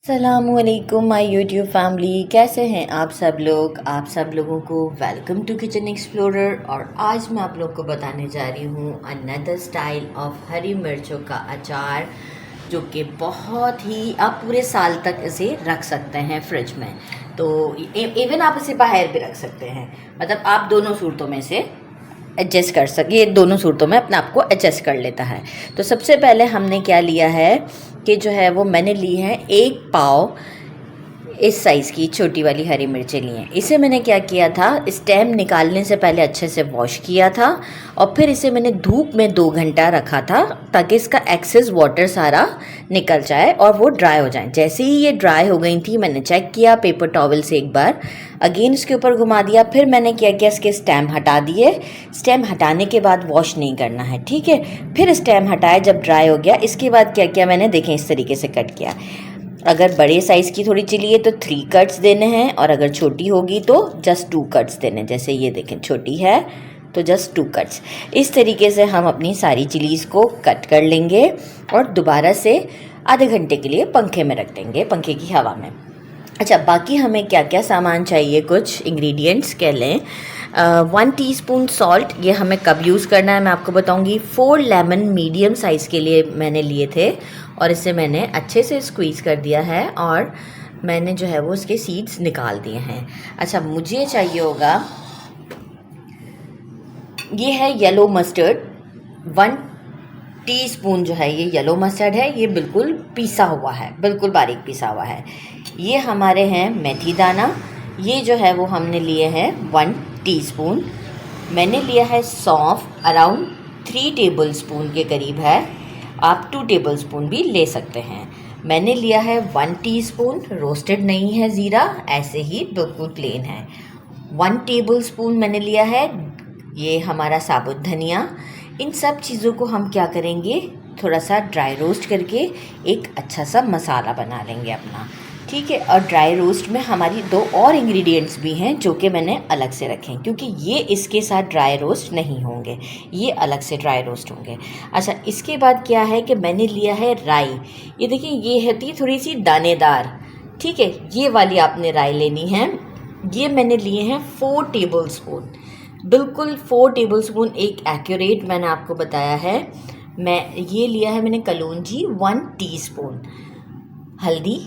अस्सलामुअलैकुम my YouTube family, कैसे हैं आप सब लोग। आप सब लोगों को वेलकम टू किचन एक्सप्लोरर। और आज मैं आप लोग को बताने जा रही हूँ अनदर स्टाइल ऑफ हरी मिर्चों का अचार, जो कि बहुत ही आप पूरे साल तक इसे रख सकते हैं फ्रिज में। तो इवन आप इसे बाहर भी रख सकते हैं, मतलब आप दोनों सूरतों में से एडजस्ट कर सके, दोनों सूरतों में अपने आप को एडजस्ट कर लेता है। तो सबसे पहले हमने क्या लिया है कि जो है वो मैंने ली है 1 पाव इस साइज़ की छोटी वाली हरी मिर्चें ली हैं। इसे मैंने क्या किया था, स्टेम निकालने से पहले अच्छे से वॉश किया था और फिर इसे मैंने धूप में 2 घंटा रखा था ताकि इसका एक्सेस वाटर सारा निकल जाए और वो ड्राई हो जाए। जैसे ही ये ड्राई हो गई थी मैंने चेक किया पेपर टॉवल से, एक बार अगेन इसके ऊपर घुमा दिया। फिर मैंने क्या किया, इसके स्टेम हटा दिए। स्टेम हटाने के बाद वॉश नहीं करना है, ठीक है। फिर स्टेम हटाए, जब ड्राई हो गया इसके बाद क्या किया मैंने, देखें इस तरीके से कट किया। अगर बड़े साइज़ की थोड़ी चिली है तो 3 कट्स देने हैं और अगर छोटी होगी तो जस्ट 2 कट्स देने। जैसे ये देखें छोटी है तो जस्ट 2 कट्स। इस तरीके से हम अपनी सारी चिलीज़ को कट कर लेंगे और दोबारा से आधे घंटे के लिए पंखे में रख देंगे, पंखे की हवा में। अच्छा, बाकी हमें क्या क्या सामान चाहिए, कुछ इंग्रेडिएंट्स कह लें। 1 टीस्पून सॉल्ट, ये हमें कब यूज़ करना है मैं आपको बताऊंगी। 4 लेमन मीडियम साइज़ के लिए मैंने लिए थे और इसे मैंने अच्छे से स्क्वीज़ कर दिया है और मैंने जो है वो उसके सीड्स निकाल दिए हैं। अच्छा, मुझे चाहिए होगा, ये है येलो मस्टर्ड, 1 टीस्पून जो है ये येलो मस्टर्ड है, ये बिल्कुल पिसा हुआ है, बिल्कुल बारीक पिसा हुआ है। ये हमारे हैं मेथी दाना, ये जो है वो हमने लिए हैं 1 टीस्पून। मैंने लिया है सौंफ, अराउंड 3 टेबलस्पून के करीब है, आप 2 टेबलस्पून भी ले सकते हैं। मैंने लिया है 1 टीस्पून, रोस्टेड नहीं है ज़ीरा, ऐसे ही बिल्कुल प्लेन है। 1 टेबलस्पून मैंने लिया है ये हमारा साबुत धनिया। इन सब चीज़ों को हम क्या करेंगे, थोड़ा सा ड्राई रोस्ट करके एक अच्छा सा मसाला बना लेंगे अपना, ठीक है। और ड्राई रोस्ट में हमारी 2 और इंग्रेडिएंट्स भी हैं जो कि मैंने अलग से रखे हैं, क्योंकि ये इसके साथ ड्राई रोस्ट नहीं होंगे, ये अलग से ड्राई रोस्ट होंगे। अच्छा, इसके बाद क्या है कि मैंने लिया है राई। ये देखिए, ये होती है थोड़ी सी दानेदार, ठीक है, ये वाली आपने राई लेनी है। ये मैंने लिए हैं 4 टेबलस्पून, बिल्कुल 4 टेबलस्पून, एक एक्यूरेट मैंने आपको बताया है। मैं ये लिया है मैंने कलौंजी 1 टीस्पून, हल्दी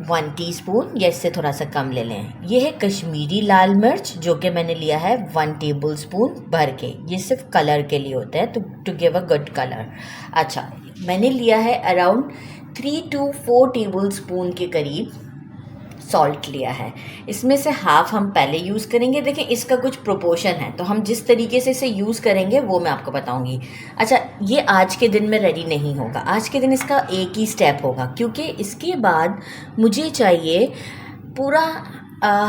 1 टीस्पून या इससे थोड़ा सा कम ले लें। ये है कश्मीरी लाल मिर्च जो कि मैंने लिया है 1 टेबलस्पून भर के, ये सिर्फ कलर के लिए होता है, to give a good colour. अच्छा, मैंने लिया है अराउंड 3 to 4 टेबलस्पून के करीब सॉल्ट लिया है। इसमें से हाफ़ हम पहले यूज़ करेंगे। देखें, इसका कुछ प्रोपोर्शन है, तो हम जिस तरीके से इसे यूज़ करेंगे वो मैं आपको बताऊंगी। अच्छा, ये आज के दिन में रेडी नहीं होगा, आज के दिन इसका एक ही स्टेप होगा, क्योंकि इसके बाद मुझे चाहिए पूरा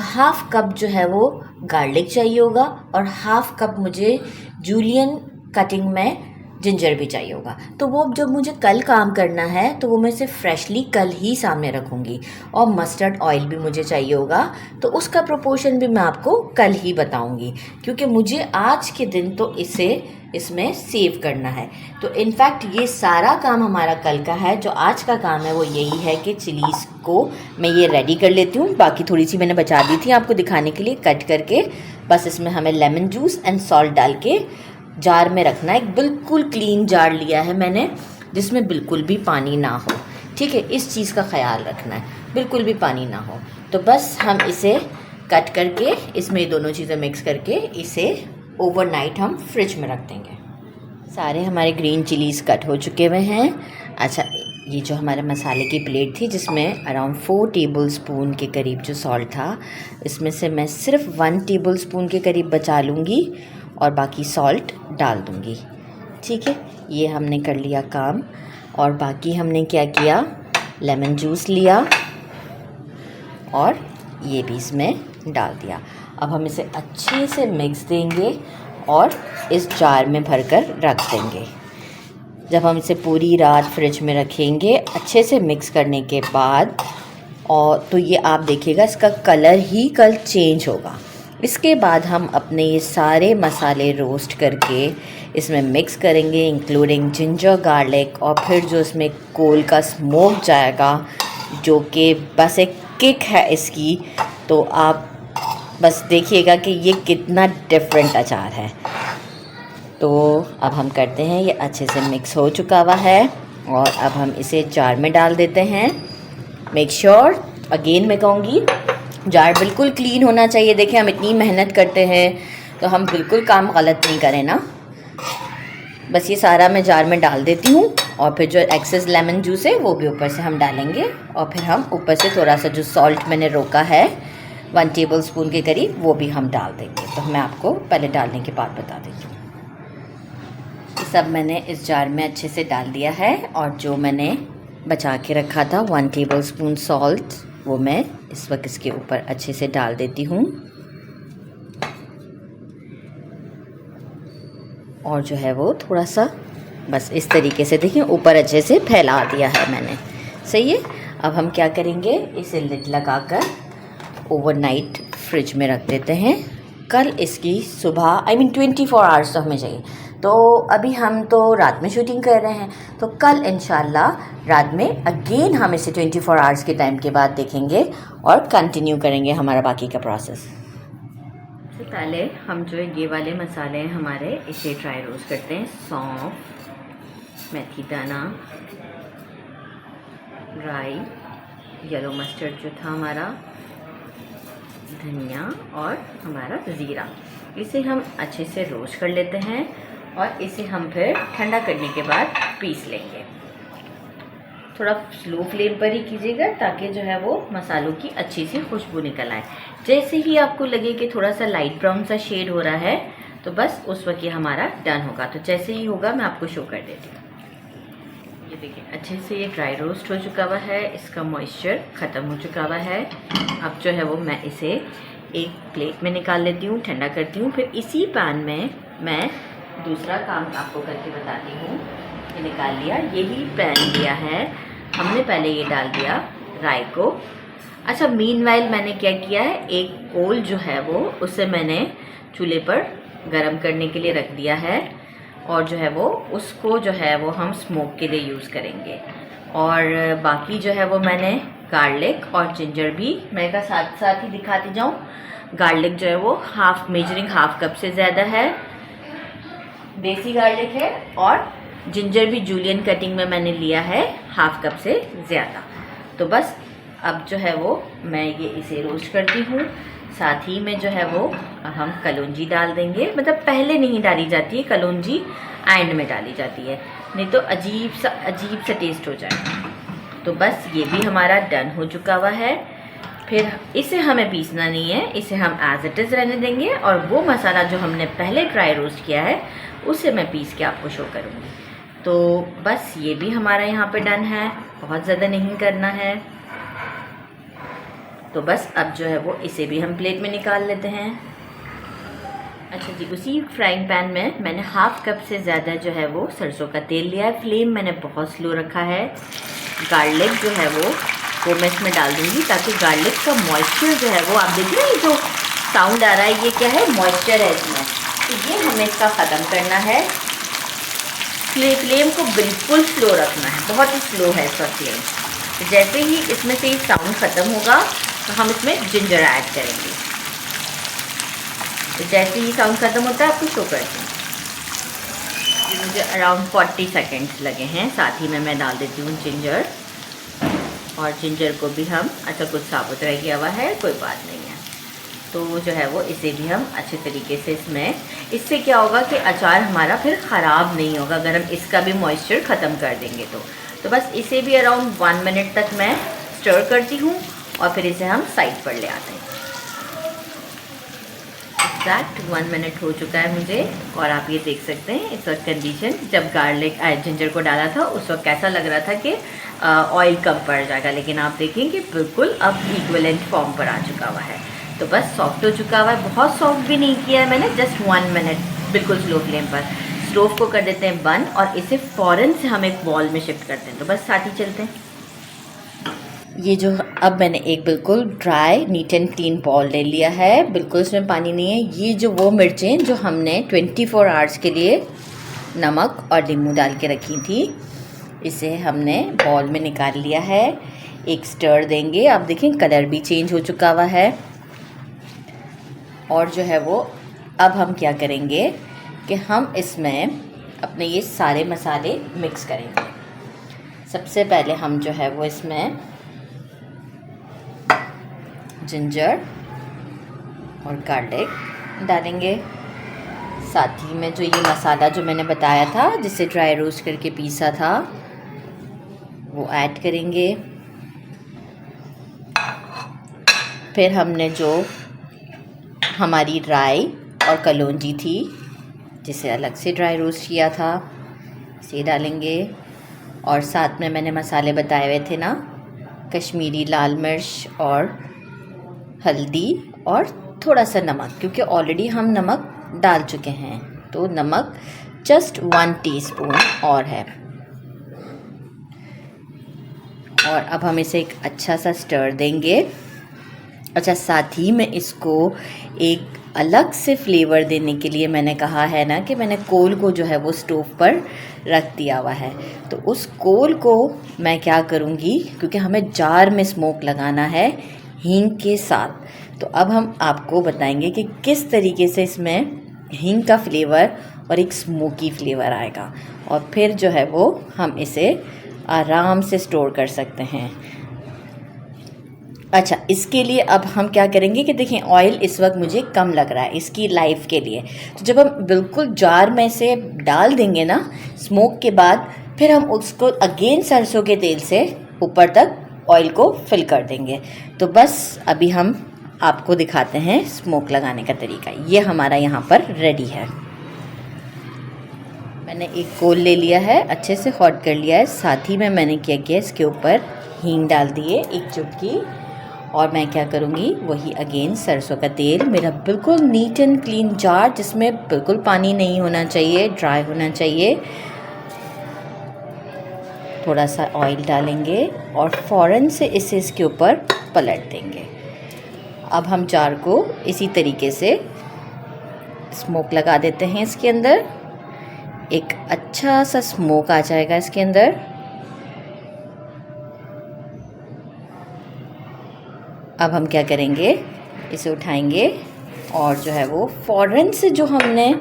हाफ़ कप जो है वो गार्लिक चाहिए होगा और हाफ़ कप मुझे जूलियन कटिंग में जिंजर भी चाहिए होगा। तो वो जब मुझे कल काम करना है तो वो मैं इसे फ्रेशली कल ही सामने रखूँगी। और मस्टर्ड ऑयल भी मुझे चाहिए होगा, तो उसका प्रोपोर्शन भी मैं आपको कल ही बताऊँगी, क्योंकि मुझे आज के दिन तो इसे इसमें सेव करना है। तो इनफैक्ट ये सारा काम हमारा कल का है, जो आज का काम है वो यही है कि चिलीज़ को मैं ये रेडी कर लेती हूँ। बाकी थोड़ी सी मैंने बचा दी थी आपको दिखाने के लिए कट करके। बस इसमें हमें लेमन जूस एंड सॉल्ट डाल के जार में रखना है। एक बिल्कुल क्लीन जार लिया है मैंने जिसमें बिल्कुल भी पानी ना हो, ठीक है, इस चीज़ का ख्याल रखना है, बिल्कुल भी पानी ना हो। तो बस हम इसे कट करके इसमें दोनों चीज़ें मिक्स करके इसे ओवरनाइट हम फ्रिज में रख देंगे। सारे हमारे ग्रीन चिलीज़ कट हो चुके हुए हैं। अच्छा, ये जो हमारे मसाले की प्लेट थी जिसमें अराउंड 4 टेबलस्पून के करीब जो सॉल्ट था, इसमें से मैं सिर्फ 1 टेबलस्पून के करीब बचा लूँगी और बाकी सॉल्ट डाल दूँगी, ठीक है। ये हमने कर लिया काम। और बाकी हमने क्या किया, लेमन जूस लिया और ये भी इसमें डाल दिया। अब हम इसे अच्छे से मिक्स देंगे और इस जार में भरकर रख देंगे। जब हम इसे पूरी रात फ्रिज में रखेंगे अच्छे से मिक्स करने के बाद, और तो ये आप देखिएगा इसका कलर ही कल चेंज होगा। इसके बाद हम अपने ये सारे मसाले रोस्ट करके इसमें मिक्स करेंगे, इंक्लूडिंग जिंजर गार्लिक, और फिर जो इसमें कोल का स्मोक जाएगा जो कि बस एक किक है इसकी। तो आप बस देखिएगा कि ये कितना डिफरेंट अचार है। तो अब हम करते हैं, ये अच्छे से मिक्स हो चुका हुआ है और अब हम इसे जार में डाल देते हैं। मेक श्योर अगेन मैं कहूँगी जार बिल्कुल क्लीन होना चाहिए। देखिए हम इतनी मेहनत करते हैं तो हम बिल्कुल काम गलत नहीं करें ना। बस ये सारा मैं जार में डाल देती हूँ और फिर जो एक्सेस लेमन जूस है वो भी ऊपर से हम डालेंगे और फिर हम ऊपर से थोड़ा सा जो सॉल्ट मैंने रोका है 1 टेबलस्पून के करीब वो भी हम डाल देंगे। तो मैं आपको पहले डालने के बाद बता देती हूँ। ये सब मैंने इस जार में अच्छे से डाल दिया है और जो मैंने बचा के रखा था 1 टेबलस्पून सॉल्ट वो मैं इस वक्त इसके ऊपर अच्छे से डाल देती हूँ। और जो है वो थोड़ा सा बस इस तरीके से देखिए ऊपर अच्छे से फैला दिया है मैंने। सही है। अब हम क्या करेंगे, इसे लिड लगाकर ओवरनाइट फ्रिज में रख देते हैं। कल इसकी सुबह 24 आवर्स तो हमें चाहिए। तो अभी हम तो रात में शूटिंग कर रहे हैं, तो कल इंशाल्लाह रात में अगेन हम इसे 24 आवर्स के टाइम के बाद देखेंगे और कंटिन्यू करेंगे हमारा बाकी का प्रोसेस। सबसे पहले हम जो ये वाले मसाले हैं हमारे, इसे ड्राई रोस्ट करते हैं। सौंफ, मेथी दाना, राई, येलो मस्टर्ड जो था हमारा, धनिया और हमारा ज़ीरा, इसे हम अच्छे से रोस्ट कर लेते हैं और इसे हम फिर ठंडा करने के बाद पीस लेंगे। थोड़ा स्लो फ्लेम पर ही कीजिएगा ताकि जो है वो मसालों की अच्छी सी खुशबू निकल आए। जैसे ही आपको लगे कि थोड़ा सा लाइट ब्राउन सा शेड हो रहा है तो बस उस वक्त ये हमारा डन होगा। तो जैसे ही होगा मैं आपको शो कर देती हूँ। ये देखिए अच्छे से ये ड्राई रोस्ट हो चुका हुआ है, इसका मॉइस्चर ख़त्म हो चुका हुआ है। अब जो है वो मैं इसे एक प्लेट में निकाल लेती हूँ, ठंडा करती हूँ। फिर इसी पैन में मैं दूसरा काम आपको करके बताती हूँ। ये निकाल लिया, यही पैन लिया है हमने, पहले ये डाल दिया राई को। अच्छा, मीनवाइल मैंने क्या किया है, एक कोल जो है वो उसे मैंने चूल्हे पर गरम करने के लिए रख दिया है और जो है वो उसको जो है वो हम स्मोक के लिए यूज़ करेंगे। और बाकी जो है वो मैंने गार्लिक और जिंजर भी मैं का साथ साथ ही दिखाती जाऊँ। गार्लिक जो है वो मेजरिंग हाफ कप से ज़्यादा है, देसी गार्लिक है, और जिंजर भी जूलियन कटिंग में मैंने लिया है हाफ कप से ज़्यादा। तो बस अब जो है वो मैं ये इसे रोस्ट करती हूँ। साथ ही में जो है वो हम कलौंजी डाल देंगे, मतलब पहले नहीं डाली जाती है कलौंजी, एंड में डाली जाती है, नहीं तो अजीब सा टेस्ट हो जाएगा। तो बस ये भी हमारा डन हो चुका हुआ है। फिर इसे हमें पीसना नहीं है, इसे हम एज इट इज़ रहने देंगे और वो मसाला जो हमने पहले ड्राई रोस्ट किया है उसे मैं पीस के आपको शो करूँगी। तो बस ये भी हमारा यहाँ पे डन है, बहुत ज़्यादा नहीं करना है। तो बस अब जो है वो इसे भी हम प्लेट में निकाल लेते हैं। अच्छा जी, उसी फ्राइंग पैन में मैंने हाफ कप से ज़्यादा जो है वो सरसों का तेल लिया है। फ्लेम मैंने बहुत स्लो रखा है। गार्लिक जो है वो मैं इसमें डाल दूँगी ताकि गार्लिक का मॉइस्चर जो है वो, आप देखिए ये जो साउंड आ रहा है ये क्या है, मॉइस्चर है इसमें, तो ये हमें इसका ख़त्म करना है। फ्लेम को बिल्कुल स्लो रखना है, बहुत ही स्लो है इसका फ्लेम। तो जैसे ही इसमें से साउंड ख़त्म होगा तो हम इसमें जिंजर ऐड करेंगे। तो जैसे ही साउंड ख़त्म होता है आपको शो करती हूँ। मुझे अराउंड 40 सेकेंड्स लगे हैं। साथ ही में मैं डाल देती हूँ जिंजर, और जिंजर को भी हम, अच्छा कुछ साबुत रह गया हुआ है, कोई बात नहीं है, तो जो है वो इसे भी हम अच्छे तरीके से इससे क्या होगा कि अचार हमारा फिर ख़राब नहीं होगा अगर हम इसका भी मॉइस्चर ख़त्म कर देंगे तो बस इसे भी अराउंड 1 मिनट तक मैं स्टर करती हूँ और फिर इसे हम साइड पर ले आते हैं। एग्जैक्ट 1 मिनट हो चुका है मुझे, और आप ये देख सकते हैं इस वक्त कंडीशन, जब गार्लिक जिंजर को डाला था उस वक्त कैसा लग रहा था कि ऑयल कम पड़ जाएगा, लेकिन आप देखेंगे बिल्कुल अब इक्विवेलेंट फॉर्म पर आ चुका हुआ है। तो बस सॉफ्ट हो चुका हुआ है, बहुत सॉफ्ट भी नहीं किया है मैंने, जस्ट 1 मिनट बिल्कुल स्लो फ्लेम पर। स्टोव को कर देते हैं बंद और इसे फ़ौरन से हम एक बॉल में शिफ्ट करते हैं। तो बस साथ ही चलते हैं। ये जो अब मैंने एक बिल्कुल dry neat and clean ball ले लिया है, बिल्कुल इसमें पानी नहीं है। ये जो वो मिर्चें जो हमने 24 आवर्स के लिए नमक और नींबू डाल के रखी थी, इसे हमने बॉल में निकाल लिया है। एक स्टर देंगे। आप देखें कलर भी चेंज हो चुका हुआ है। और जो है वो अब हम क्या करेंगे कि हम इसमें अपने ये सारे मसाले मिक्स करेंगे। सबसे पहले हम जो है वो इसमें जिंजर और गार्लिक डालेंगे। साथ ही में जो ये मसाला जो मैंने बताया था जिसे ड्राई रोस्ट करके पीसा था वो ऐड करेंगे। फिर हमने जो हमारी राई और कलौंजी थी जिसे अलग से ड्राई रोस्ट किया था इसे डालेंगे। और साथ में मैंने मसाले बताए हुए थे ना, कश्मीरी लाल मिर्च और हल्दी और थोड़ा सा नमक, क्योंकि ऑलरेडी हम नमक डाल चुके हैं तो नमक जस्ट 1 टीस्पून और है। और अब हम इसे एक अच्छा सा स्टर देंगे। अच्छा, साथ ही में इसको एक अलग से फ्लेवर देने के लिए मैंने कहा है ना कि मैंने कोल को जो है वो स्टोव पर रख दिया हुआ है। तो उस कोल को मैं क्या करूँगी, क्योंकि हमें जार में स्मोक लगाना है हींग के साथ, तो अब हम आपको बताएंगे कि किस तरीके से इसमें हींग का फ्लेवर और एक स्मोकी फ्लेवर आएगा। और फिर जो है वो हम इसे आराम से स्टोर कर सकते हैं। अच्छा, इसके लिए अब हम क्या करेंगे कि देखें ऑयल इस वक्त मुझे कम लग रहा है इसकी लाइफ के लिए। तो जब हम बिल्कुल जार में से डाल देंगे ना स्मोक के बाद, फिर हम उसको अगेन सरसों के तेल से ऊपर तक ऑयल को फिल कर देंगे। तो बस अभी हम आपको दिखाते हैं स्मोक लगाने का तरीका। ये हमारा यहाँ पर रेडी है। मैंने एक कोल ले लिया है, अच्छे से हॉट कर लिया है। साथ ही में मैंने क्या किया, इसके ऊपर हींग डाल दिए 1 चुटकी। और मैं क्या करूँगी, वही अगेन सरसों का तेल, मेरा बिल्कुल नीट एंड क्लीन जार जिसमें बिल्कुल पानी नहीं होना चाहिए, ड्राई होना चाहिए। थोड़ा सा ऑयल डालेंगे और फ़ौरन से इसे इसके ऊपर पलट देंगे। अब हम जार को इसी तरीके से स्मोक लगा देते हैं इसके अंदर। एक अच्छा सा स्मोक आ जाएगा इसके अंदर। अब हम क्या करेंगे, इसे उठाएंगे और जो है वो फ़ौरन से जो हमने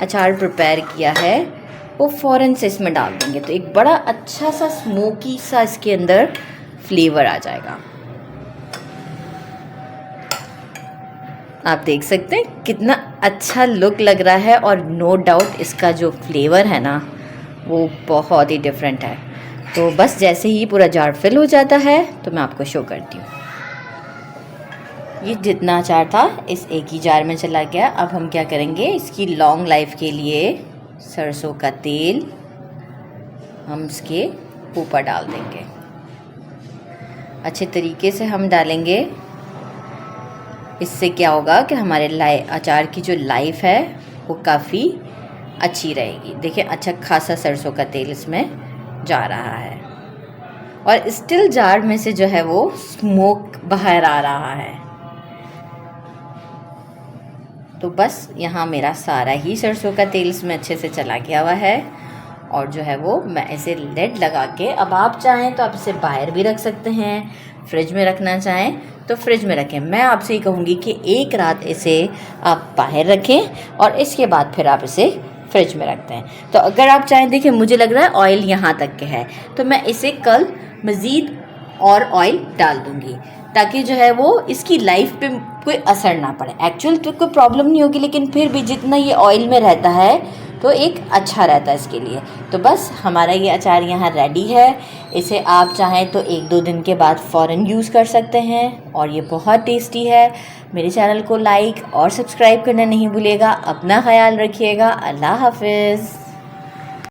अचार प्रिपेयर किया है वो फ़ौरन से इसमें डाल देंगे। तो एक बड़ा अच्छा सा स्मोकी सा इसके अंदर फ्लेवर आ जाएगा। आप देख सकते हैं कितना अच्छा लुक लग रहा है। और नो डाउट इसका जो फ्लेवर है ना वो बहुत ही डिफरेंट है। तो बस जैसे ही पूरा जार फिल हो जाता है तो मैं आपको शो करती हूँ। ये जितना अचार था इस एक ही जार में चला गया। अब हम क्या करेंगे, इसकी लॉन्ग लाइफ के लिए सरसों का तेल हम इसके ऊपर डाल देंगे। अच्छे तरीके से हम डालेंगे। इससे क्या होगा कि हमारे अचार की जो लाइफ है वो काफ़ी अच्छी रहेगी। देखिए अच्छा खासा सरसों का तेल इसमें जा रहा है और स्टिल जार में से जो है वो स्मोक बाहर आ रहा है। तो बस यहाँ मेरा सारा ही सरसों का तेल इसमें अच्छे से चला गया हुआ है। और जो है वो मैं इसे लिड लगा के, अब आप चाहें तो आप इसे बाहर भी रख सकते हैं, फ्रिज में रखना चाहें तो फ्रिज में रखें। मैं आपसे ये कहूँगी कि एक रात इसे आप बाहर रखें और इसके बाद फिर आप इसे फ्रिज में रखते हैं। तो अगर आप चाहें, देखिए मुझे लग रहा है ऑयल यहाँ तक के है, तो मैं इसे कल मज़ीद और ऑयल डाल दूँगी ताकि जो है वो इसकी लाइफ पे कोई असर ना पड़े। एक्चुअल तो कोई प्रॉब्लम नहीं होगी, लेकिन फिर भी जितना ये ऑयल में रहता है तो एक अच्छा रहता है इसके लिए। तो बस हमारा ये अचार यहाँ रेडी है। इसे आप चाहें तो 1-2 दिन के बाद फ़ौरन यूज़ कर सकते हैं और ये बहुत टेस्टी है। मेरे चैनल को लाइक और सब्सक्राइब करना नहीं भूलिएगा। अपना ख्याल रखिएगा। अल्लाह हाफ़िज़।